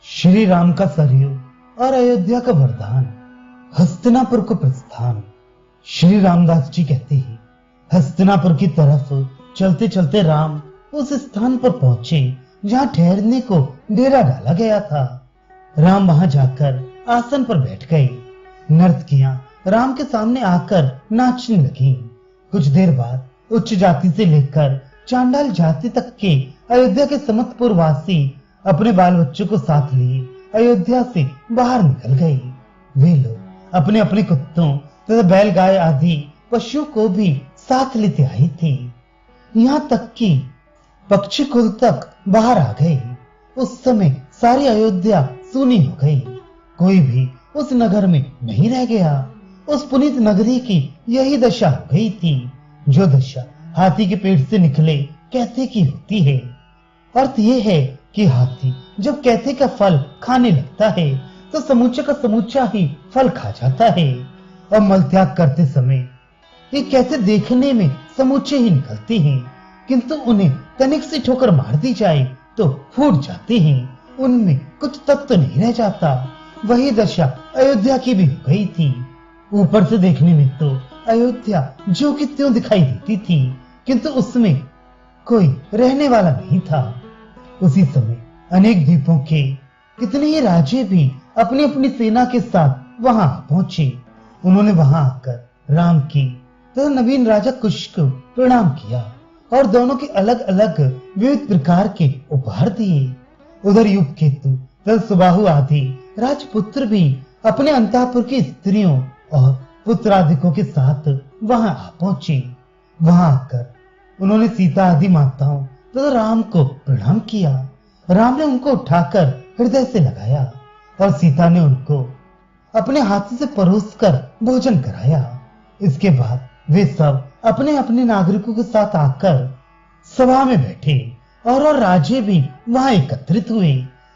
श्री राम का सरयू और अयोध्या का वरदान। हस्तिनापुर को प्रस्थान। श्री रामदास जी कहते हैं, हस्तिनापुर की तरफ चलते चलते राम उस स्थान पर पहुंचे जहां ठहरने को डेरा डाला गया था। राम वहां जाकर आसन पर बैठ गए। नर्तकियां राम के सामने आकर नाचने लगी। कुछ देर बाद उच्च जाति से लेकर चांडाल जाति तक के अयोध्या के समस्तपुर वासी अपने बाल बच्चों को साथ लिए अयोध्या से बाहर निकल गए। वे लोग अपने अपने कुत्तों तथा बैल गाय आदि पशुओं को भी साथ लेते आए थे। यहाँ तक कि पक्षी कुल तक बाहर आ गए। उस समय सारी अयोध्या सूनी हो गई। कोई भी उस नगर में नहीं रह गया। उस पुनीत नगरी की यही दशा हो गई थी, जो दशा हाथी के पेट से निकले कैथे की होती है। अर्थ यह है कि हाथी जब कैथे का फल खाने लगता है तो समूचा का समूचा ही फल खा जाता है। और मलत्याग करते समय ये कैथे देखने में समूचे ही निकलते हैं, किंतु उन्हें तनिक सी ठोकर मार दी जाए तो फूट जाते हैं। उनमें कुछ तत्व नहीं रह जाता। वही दशा अयोध्या की भी हो गई थी। ऊपर से देखने में तो अयोध्या जो कि त्यों दिखाई देती थी, किंतु उसमें कोई रहने वाला नहीं था। उसी समय अनेक द्वीपों के कितने ही राजे भी अपनी अपनी सेना के साथ वहां पहुंचे। उन्होंने वहां आकर राम की तो नवीन राजा कुश को प्रणाम किया और दोनों के अलग अलग विविध प्रकार के उपहार दिए। उधर युग केतु तथा सुबाहु आदि राजपुत्र भी अपने अंतःपुर की स्त्रियों और पुत्रादिकों के साथ वहां आ पहुंचे। वहां आकर उन्होंने सीता आदि माताओं तो राम को प्रणाम किया। राम ने उनको उठाकर हृदय से लगाया और सीता ने उनको अपने हाथ से परोसकर भोजन कराया। इसके बाद वे सब अपने अपने नागरिकों के साथ आकर सभा में बैठे और राजे भी वहां एकत्रित हुए।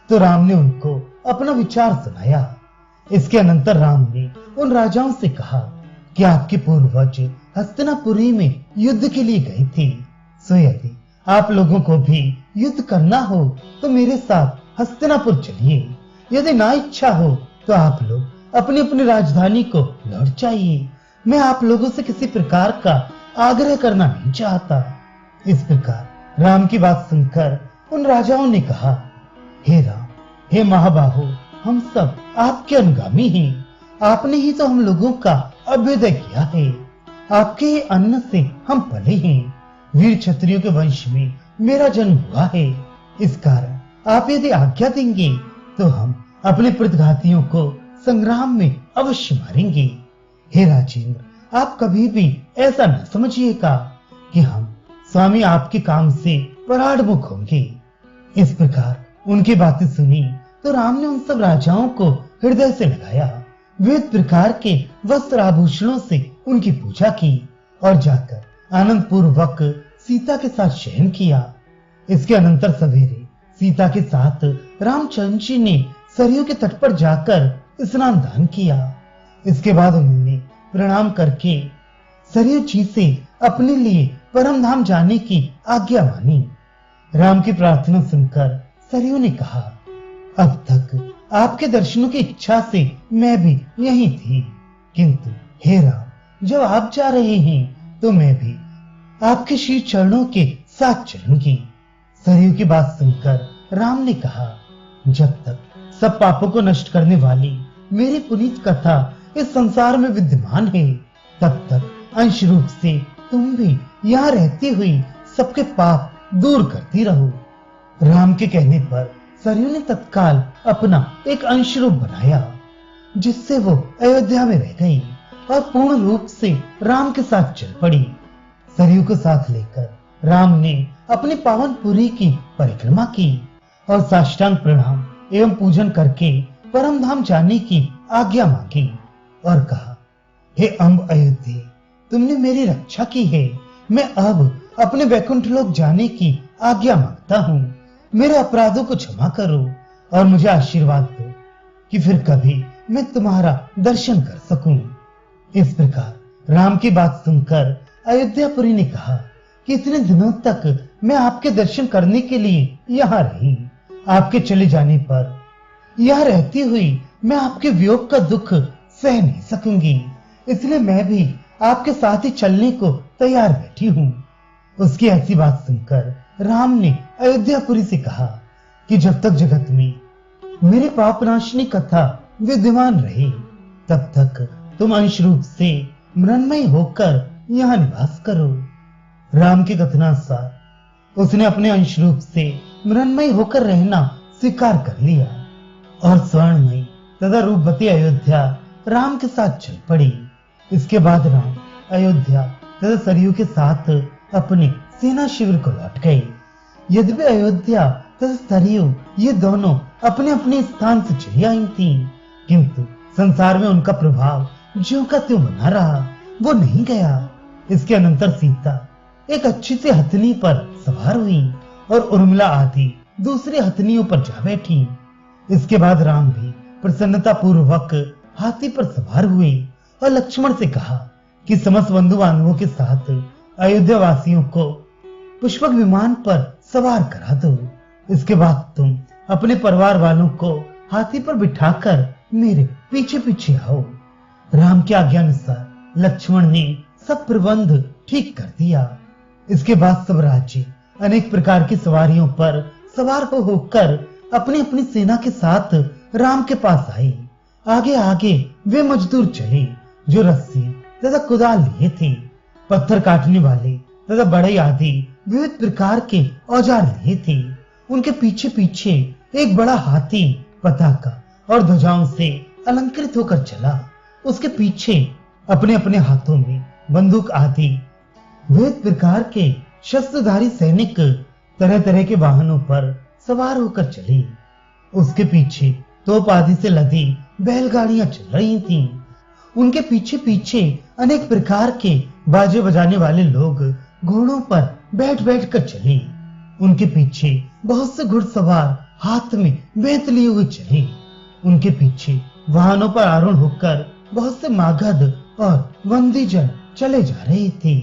तो राम ने उनको अपना विचार सुनाया। इसके अनंतर राम ने उन राजाओं से कहा कि आपके पूर्वज हस्तिनापुरी में युद्ध के लिए गए थे, सो यदि आप लोगों को भी युद्ध करना हो तो मेरे साथ हस्तिनापुर चलिए। यदि ना इच्छा हो तो आप लोग अपनी अपनी राजधानी को लौट जाइए। मैं आप लोगों से किसी प्रकार का आग्रह करना नहीं चाहता। इस प्रकार राम की बात सुनकर उन राजाओं ने कहा, हे राम, हे महाबाहो, हम सब आपके अनुगामी हैं। आपने ही तो हम लोगों का अभ्युदय किया है। आपके ही अन्न से हम पले हैं। वीर क्षत्रियों के वंश में मेरा जन्म हुआ है। इस कारण आप यदि आज्ञा देंगे तो हम अपने प्रतिघातियों को संग्राम में अवश्य मारेंगे। हे राजेंद्र, आप कभी भी ऐसा न समझिएगा कि हम स्वामी आपके काम से पराडमुख होंगे। इस प्रकार उनकी बातें सुनी तो राम ने उन सब राजाओं को हृदय से लगाया। विविध प्रकार के वस्त्र आभूषणों से उनकी पूजा की और जाकर आनंद पूर्वक सीता के साथ शयन किया। इसके अनंतर सवेरे सीता के साथ रामचंद्र जी ने सरयू के तट पर जाकर स्नान दान किया। इसके बाद उन्होंने प्रणाम करके सरयू जी से अपने लिए परम धाम जाने की आज्ञा मानी। राम की प्रार्थना सुनकर सरयू ने कहा, अब तक आपके दर्शनों की इच्छा से मैं भी यहीं थी, किंतु हे राम, जब आप जा रहे हैं तो मैं भी आपके श्री चरणों के साथ चलूंगी। सरयू की बात सुनकर राम ने कहा, जब तक सब पापों को नष्ट करने वाली मेरी पुनीत कथा इस संसार में विद्यमान है, तब तक अंश रूप से तुम भी यहाँ रहती हुई सबके पाप दूर करती रहो। राम के कहने पर सरयू ने तत्काल अपना एक अंश रूप बनाया, जिससे वो अयोध्या में रह गई और पूर्ण रूप से राम के साथ चल पड़ी। सरयू को साथ लेकर राम ने अपनी पावनपुरी की परिक्रमा की और साष्टांग प्रणाम एवं पूजन करके परम धाम जाने की आज्ञा मांगी और कहा, हे अम्ब अयोध्या, तुमने मेरी रक्षा की है। मैं अब अपने वैकुंठ लोक जाने की आज्ञा मांगता हूँ। मेरे अपराधों को क्षमा करो और मुझे आशीर्वाद दो कि फिर कभी मैं तुम्हारा दर्शन कर सकूं। इस प्रकार राम की बात सुनकर अयोध्यापुरी ने कहा कि इतने दिनों तक मैं आपके दर्शन करने के लिए यहाँ रही। आपके चले जाने पर यहाँ रहती हुई मैं आपके वियोग का दुख सह नहीं सकूंगी, इसलिए मैं भी आपके साथ ही चलने को तैयार बैठी हूँ। उसकी ऐसी बात सुनकर राम ने अयोध्यापुरी से कहा कि जब तक जगत में मेरी पापनाशिनी कथा विद्यमान रहे, तब तक तुम अंश रूप से मृण्मयी होकर यहाँ निवास करो। राम के कथनानुसार उसने अपने अंश रूप से मृण्मयी होकर रहना स्वीकार कर लिया और स्वर्णमयी तथा रूपवती अयोध्या राम के साथ चल पड़ी। इसके बाद राम अयोध्या तथा सरयू के साथ अपने सेना शिविर को लौट गए। यद्यपि अयोध्या तथा सरयू ये दोनों अपने अपने स्थान से चली आई थी, किंतु संसार में उनका प्रभाव ज्यों का त्यों बना रहा, वो नहीं गया। इसके अनंतर सीता एक अच्छी सी हथनी पर सवार हुई और उर्मिला आदि दूसरी हथनियों पर जा बैठी। इसके बाद राम भी प्रसन्नता पूर्वक हाथी पर सवार हुए और लक्ष्मण से कहा कि समस्त बंधु बांधवों के साथ अयोध्या वासियों को पुष्पक विमान पर सवार करा दो। इसके बाद तुम अपने परिवार वालों को हाथी पर बिठाकर मेरे पीछे पीछे आओ। राम की आज्ञा अनुसार लक्ष्मण ने सब प्रबंध ठीक कर दिया। इसके बाद सब राज्य अनेक प्रकार की सवारियों पर सवार होकर अपनी अपनी सेना के साथ राम के पास आए। आगे आगे वे मजदूर चले जो रस्सी तथा कुदाल लिए थे, पत्थर काटने वाले तथा बड़े आदि विविध प्रकार के औजार लिए थे। उनके पीछे पीछे एक बड़ा हाथी पताका और ध्वजाओं से अलंकृत होकर चला। उसके पीछे अपने अपने हाथों में बंदूक आदि विविध प्रकार के शस्त्रधारी सैनिक तरह तरह के वाहनों पर सवार होकर चले। उसके पीछे तोप आदि से लदी बैलगाड़ियां चल रही थीं। उनके पीछे पीछे अनेक प्रकार के बाजे बजाने वाले लोग घोड़ों पर बैठ बैठ कर चले। उनके पीछे बहुत से घुड़सवार हाथ में बेंत लिए हुए चले। उनके पीछे वाहनों पर आरूढ़ होकर बहुत से मागध और बंदीजन चले जा रहे थे।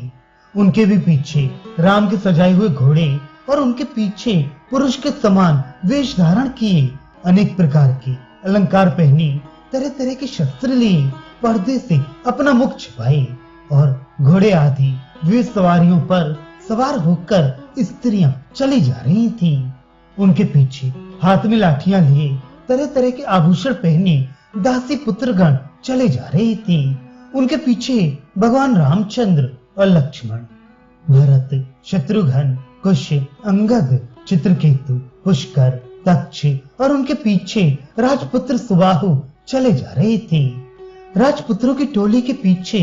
उनके भी पीछे राम के सजाए हुए घोड़े और उनके पीछे पुरुष के समान वेश धारण किए, अनेक प्रकार के अलंकार पहने, तरह तरह के शस्त्र लिए, पर्दे से अपना मुख छिपाए और घोड़े आदि विविध सवारियों पर सवार होकर स्त्रियां चली जा रही थीं। उनके पीछे हाथ में लाठियां लिए, तरह तरह के आभूषण पहने दासी पुत्रगण चले जा रहे थे। उनके पीछे भगवान रामचंद्र और लक्ष्मण, भरत, शत्रुघ्न, कुश, अंगद, चित्रकेतु, पुष्कर, तक्ष और उनके पीछे राजपुत्र सुबाहु चले जा रहे थे। राजपुत्रों की टोली के पीछे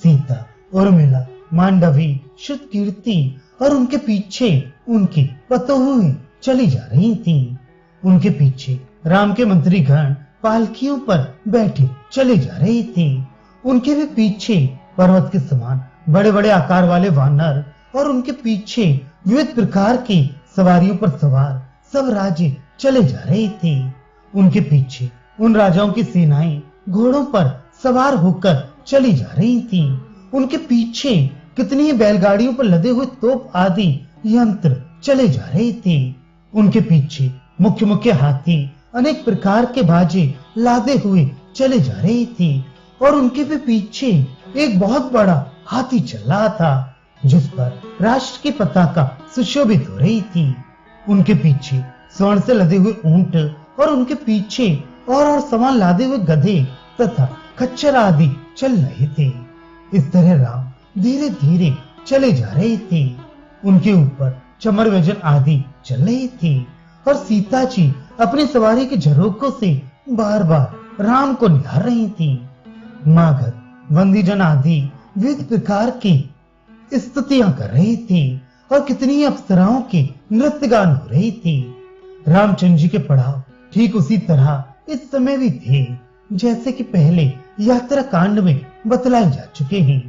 सीता, उर्मिला, मांडवी, श्रुतकीर्ति और उनके पीछे उनकी पतोहुएं चली जा रही थीं। उनके पीछे राम के मंत्री गण पालकियों पर बैठे चले जा रहे थे। उनके भी पीछे पर्वत के समान बड़े बड़े आकार वाले वानर और उनके पीछे विविध प्रकार की सवारियों पर सवार सब राजे चले जा रहे थे। उनके पीछे उन राजाओं की सेनाएं घोड़ों पर सवार होकर चली जा रही थी। उनके पीछे कितनी बैलगाड़ियों पर लदे हुए तोप आदि यंत्र चले जा रहे थे। उनके पीछे मुख्य मुख्य हाथी अनेक प्रकार के बाजे लादे हुए चले जा रहे थे और उनके भी पीछे एक बहुत बड़ा हाथी चल रहा था जिस पर राष्ट्र की पताका सुशोभित हो रही थी। उनके पीछे स्वर्ण से लदे हुए ऊंट और उनके पीछे और सामान लादे हुए गधे तथा खच्चर आदि चल रहे थे। इस तरह राम धीरे धीरे चले जा रहे थे। उनके ऊपर चमर व्यजन आदि चल रहे थे और सीता जी अपनी सवारी के झरोकों से बार बार राम को निहार रही थी। मागध, बंदीजन आदि विविध प्रकार की स्तुतियां कर रहे थे और कितनी अप्सराओं के नृत्य गान हो रही थी। रामचंद्र जी के पड़ाव ठीक उसी तरह इस समय भी थे जैसे कि पहले यात्रा कांड में बतलाए जा चुके हैं।